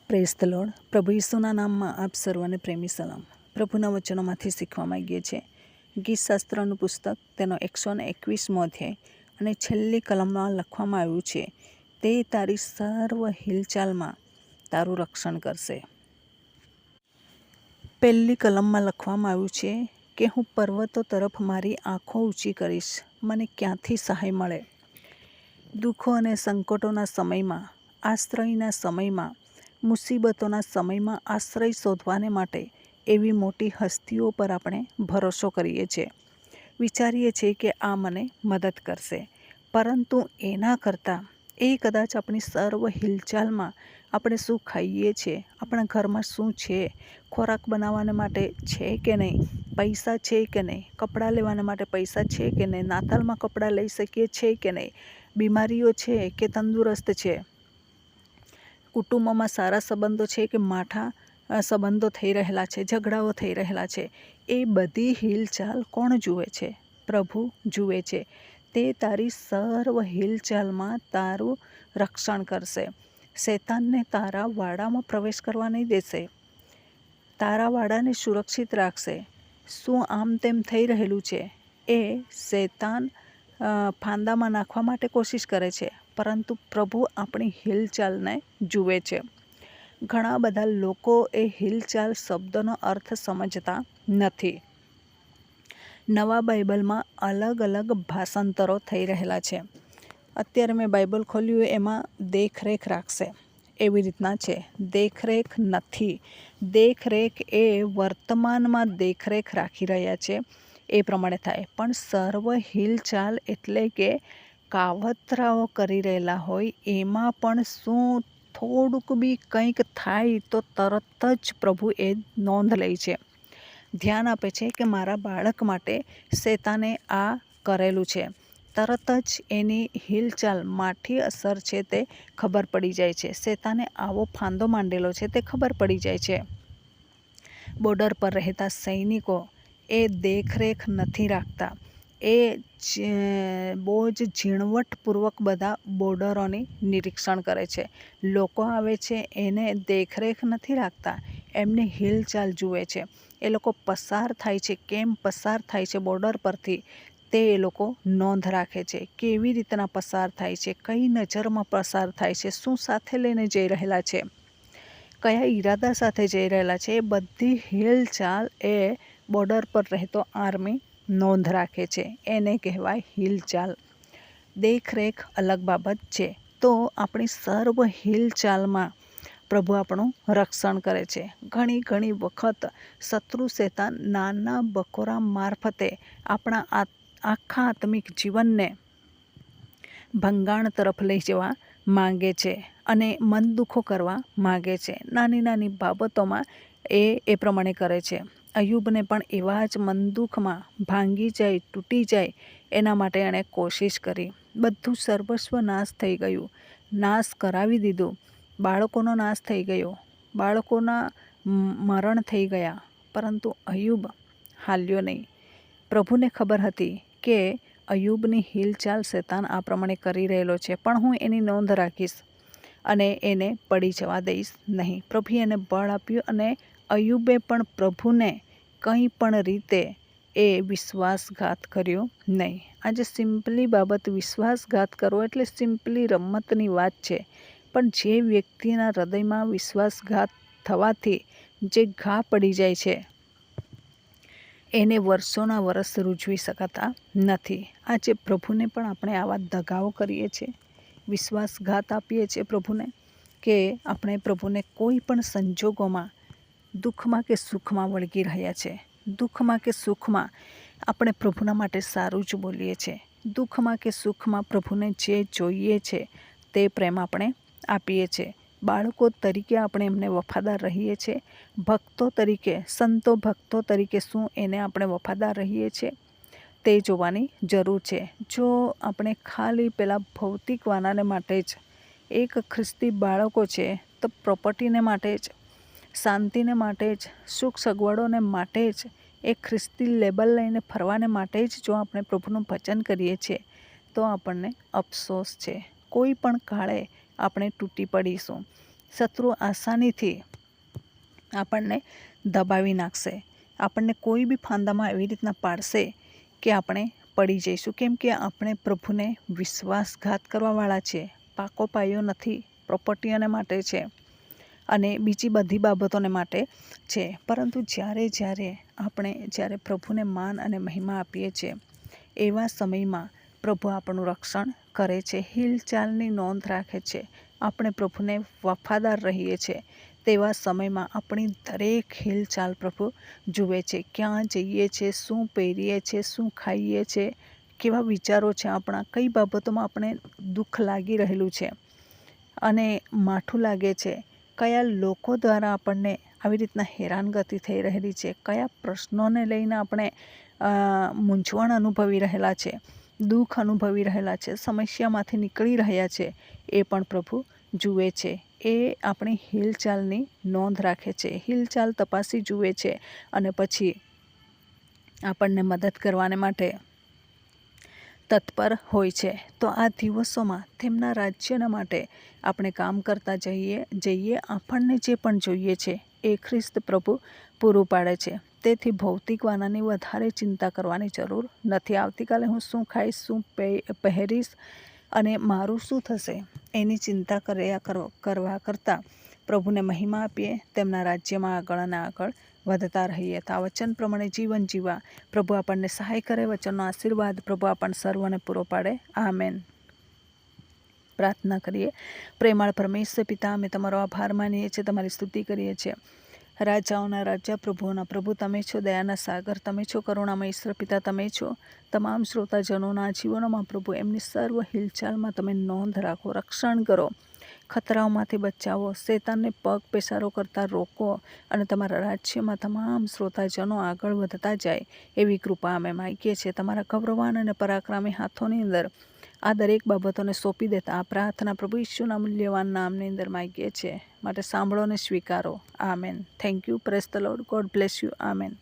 Praise the lord. પ્રભુ ઈસુના નામમાં આપ સર્વને પ્રેમી સલામ. પ્રભુના વચનોમાંથી શીખવા માંગીએ છીએ. ગીતશાસ્ત્રનું પુસ્તક તેનો 121મો અધ્યાય અને છેલ્લી કલમમાં લખવામાં આવ્યું છે, તે તારી સર્વ હિલચાલમાં તારું રક્ષણ કરશે. પહેલી કલમમાં લખવામાં આવ્યું છે કે હું પર્વતો તરફ મારી આંખો ઊંચી કરીશ, મને ક્યાંથી સહાય મળે. દુઃખો અને સંકટોના સમયમાં, આશ્રયના સમયમાં, મુસીબતોના સમયમાં આશ્રય શોધવાને માટે એવી મોટી હસ્તીઓ પર આપણે ભરોસો કરીએ છીએ. વિચારીએ છીએ કે આ મને મદદ કરશે, પરંતુ એના કરતાં એ કદાચ આપણી સર્વ હિલચાલમાં આપણે શું ખાઈએ છીએ, આપણા ઘરમાં શું છે, ખોરાક બનાવવાને માટે છે કે નહીં, પૈસા છે કે નહીં, કપડાં લેવાને માટે પૈસા છે કે નહીં, નાતાલમાં કપડાં લઈ શકીએ છે કે નહીં, બીમારીઓ છે કે તંદુરસ્ત છે, કુટુંબમાં સારા સંબંધો છે કે માઠા સંબંધો થઈ રહેલા છે, ઝઘડાઓ થઈ રહેલા છે, એ બધી હિલચાલ કોણ જુએ છે? પ્રભુ જુએ છે. તે તારી સર્વ હિલચાલમાં તારું રક્ષણ કરશે. શૈતાનને તારા વાડામાં પ્રવેશ કરવા નહીં દેશે, તારા વાડાને સુરક્ષિત રાખશે. શું આમ તેમ થઈ રહેલું છે એ શૈતાન ફાંદામાં નાખવા માટે કોશિશ કરે છે, પરંતુ પ્રભુ આપણી હિલચાલને જુએ છે. ઘણા બધા લોકો એ હિલચાલ શબ્દનો અર્થ સમજતા નથી. નવા બાઇબલમાં અલગ અલગ ભાષાંતરો થઈ રહેલા છે. અત્યારે મેં બાઇબલ ખોલ્યું, એમાં દેખરેખ રાખશે એવી રીતના છે. દેખરેખ નથી. દેખરેખ એ વર્તમાનમાં દેખરેખ રાખી રહ્યા છે એ પ્રમાણે થાય, પણ સર્વ હિલચાલ એટલે કે કાવતરાઓ કરી રહેલા હોય એમાં પણ શું થોડુંક બી કંઈક થાય તો તરત જ પ્રભુ એ નોંધ લે છે, ધ્યાન આપે છે કે મારા બાળક માટે શૈતાને આ કરેલું છે. તરત જ એની હિલચાલ માઠી અસર છે તે ખબર પડી જાય છે. શૈતાને આવો ફાંદો માંડેલો છે તે ખબર પડી જાય છે. બોર્ડર પર રહેતા સૈનિકો એ દેખરેખ નથી રાખતા. એ બહુ જ ઝીણવટપૂર્વક બધા બોર્ડરોની નિરીક્ષણ કરે છે. લોકો આવે છે એને દેખરેખ નથી રાખતા, એમની હિલચાલ જુએ છે. એ લોકો પસાર થાય છે, કેમ પસાર થાય છે બોર્ડર પરથી તે એ લોકો નોંધ રાખે છે. કેવી રીતના પસાર થાય છે, કઈ નજરમાં પસાર થાય છે, શું સાથે લઈને જઈ રહેલા છે, કયા ઈરાદા સાથે જઈ રહેલા છે, એ બધી હિલચાલ એ બોર્ડર પર રહેતો આર્મી નોંધ રાખે છે. એને કહેવાય હિલચાલ. દેખરેખ અલગ બાબત છે. તો આપણી સર્વ હિલચાલમાં પ્રભુ આપણું રક્ષણ કરે છે. ઘણી વખત શત્રુ શૈતાન નાના બકોરા મારફતે આપણા આખા આત્મિક જીવનને ભંગાણ તરફ લઈ જવા માંગે છે અને મન દુઃખો કરવા માંગે છે. નાની બાબતોમાં એ પ્રમાણે કરે છે. અયુબને પણ એવા જ મન દુઃખમાં ભાંગી જાય, તૂટી જાય એના માટે એણે કોશિશ કરી. બધું સર્વસ્વ નાશ થઈ ગયું, નાશ કરાવી દીધું. બાળકોનો નાશ થઈ ગયો, બાળકોના મરણ થઈ ગયા, પરંતુ અયુબ હાલ્યો નહીં. પ્રભુને ખબર હતી કે અયુબની હિલચાલ શૈતાન આ પ્રમાણે કરી રહેલો છે, પણ હું એની નોંધ રાખીશ અને એને પડી જવા દઈશ નહીં. પ્રભુએ એને બળ આપ્યું અને અયુબે પણ પ્રભુને કંઈ પણ રીતે એ વિશ્વાસઘાત કર્યો નહીં. આજે સિમ્પલી બાબત, વિશ્વાસઘાત કરવો એટલે સિમ્પલી રમતની વાત છે, પણ જે વ્યક્તિના હૃદયમાં વિશ્વાસઘાત થવાથી જે ઘા પડી જાય છે એને વર્ષોના વર્ષ રૂઝવી શકાતા નથી. આજે પ્રભુને પણ આપણે આવા દગાઓ કરીએ છીએ, વિશ્વાસઘાત આપીએ છીએ પ્રભુને, કે આપણે પ્રભુને કોઈ પણ સંજોગોમાં દુઃખમાં કે સુખમાં વળગી રહ્યા છે. દુઃખમાં કે સુખમાં આપણે પ્રભુના માટે સારું જ બોલીએ છીએ. દુઃખમાં કે સુખમાં પ્રભુને જે જોઈએ છે તે પ્રેમ આપણે આપીએ છીએ. બાળકો તરીકે આપણે એમને વફાદાર રહીએ છીએ. ભક્તો તરીકે, સંતો ભક્તો તરીકે શું એને આપણે વફાદાર રહીએ છીએ તે જોવાની જરૂર છે. જો આપણે ખાલી પેલા ભૌતિક વાનાને માટે જ, એક ખ્રિસ્તી બાળકો છે તો પ્રોપર્ટીને માટે જ, શાંતિને માટે જ, સુખ સગવડોને માટે જ, એક ખ્રિસ્તી લેબલ લઈને ફરવાને માટે જ જો આપણે પ્રભુનું ભજન કરીએ છીએ તો આપણને અફસોસ છે. કોઈ પણ કાળે આપણે તૂટી પડીશું. શત્રુ આસાનીથી આપણને દબાવી નાખશે, આપણને કોઈ બી ફાંદામાં એવી રીતના પાડશે કે આપણે પડી જઈશું, કેમ કે આપણે પ્રભુને વિશ્વાસઘાત કરવાવાળા છે. પાકો પાયો નથી, પ્રોપર્ટીઓને માટે છે અને બીજી બધી બાબતોને માટે છે. પરંતુ જ્યારે પ્રભુને માન અને મહિમા આપીએ છીએ, એવા સમયમાં પ્રભુ આપણું રક્ષણ કરે છે, હિલચાલની નોંધ રાખે છે. આપણે પ્રભુને વફાદાર રહીએ છીએ તેવા સમયમાં આપણી દરેક હિલચાલ પ્રભુ જુએ છે. ક્યાં જઈએ છીએ, શું પહેરીએ છીએ, શું ખાઈએ છીએ, કેવા વિચારો છે આપણા, કઈ બાબતોમાં આપણે દુઃખ લાગી રહેલું છે અને માઠું લાગે છે, કયા લોકો દ્વારા આપણને આવી રીતના હેરાનગતિ થઈ રહેલી છે, કયા પ્રશ્નોને લઈને આપણે મૂંઝવણ અનુભવી રહેલા છે, દુઃખ અનુભવી રહેલા છે, સમસ્યામાંથી નીકળી રહ્યા છે, એ પણ પ્રભુ જુએ છે. એ આપણી હિલચાલની નોંધ રાખે છે, હિલચાલ તપાસી જુએ છે અને પછી આપણને મદદ કરવાને માટે તત્પર હોય છે. તો આ દિવસોમાં તેમના રાજ્યના માટે આપણે કામ કરતા જઈએ. આપણને જે પણ જોઈએ છે એ ખ્રિસ્ત પ્રભુ પૂરું પાડે છે. તેથી ભૌતિક વાનાની વધારે ચિંતા કરવાની જરૂર નથી. આવતીકાલે હું શું ખાઈશ, શું પહેરીશ અને મારું શું થશે, એની ચિંતા કરવા કરતાં પ્રભુને મહિમા આપીએ, તેમના રાજ્યમાં આગળ અને આગળ વધતા રહીએ. તો આ વચન પ્રમાણે જીવન જીવવા પ્રભુ આપણને સહાય કરે. વચનનો આશીર્વાદ પ્રભુ આપણને સર્વને પૂરો પાડે. આમેન. પ્રાર્થના કરીએ. પ્રેમાળ પરમેશ્વર પિતા, અમે તમારો આભાર માનીએ છીએ, તમારી સ્તુતિ કરીએ છીએ. રાજાઓના રાજા, પ્રભુઓના પ્રભુ તમે છો, દયાના સાગર તમે છો, કરુણામય ઈશ્વર પિતા તમે છો. તમામ શ્રોતાજનોના જીવનોમાં પ્રભુ એમની સર્વ હિલચાલમાં તમે નોંધ રાખો, રક્ષણ કરો, ખતરાઓમાંથી બચાવો, શેતાનને પગ પેસારો કરતા રોકો અને તમારા રાજ્યમાં તમામ શ્રોતાજનો આગળ વધતા જાય એવી કૃપા અમે માગીએ છીએ. તમારા ગૌરવાન અને પરાક્રમી હાથોની અંદર આ દરેક બાબતોને સોંપી દેતા આ પ્રાર્થના પ્રભુ ઈસુના મૂલ્યવાન નામની અંદર માગીએ છીએ. માટે સાંભળો અને સ્વીકારો. Amen. Thank you. Praise the lord. God bless you. Amen.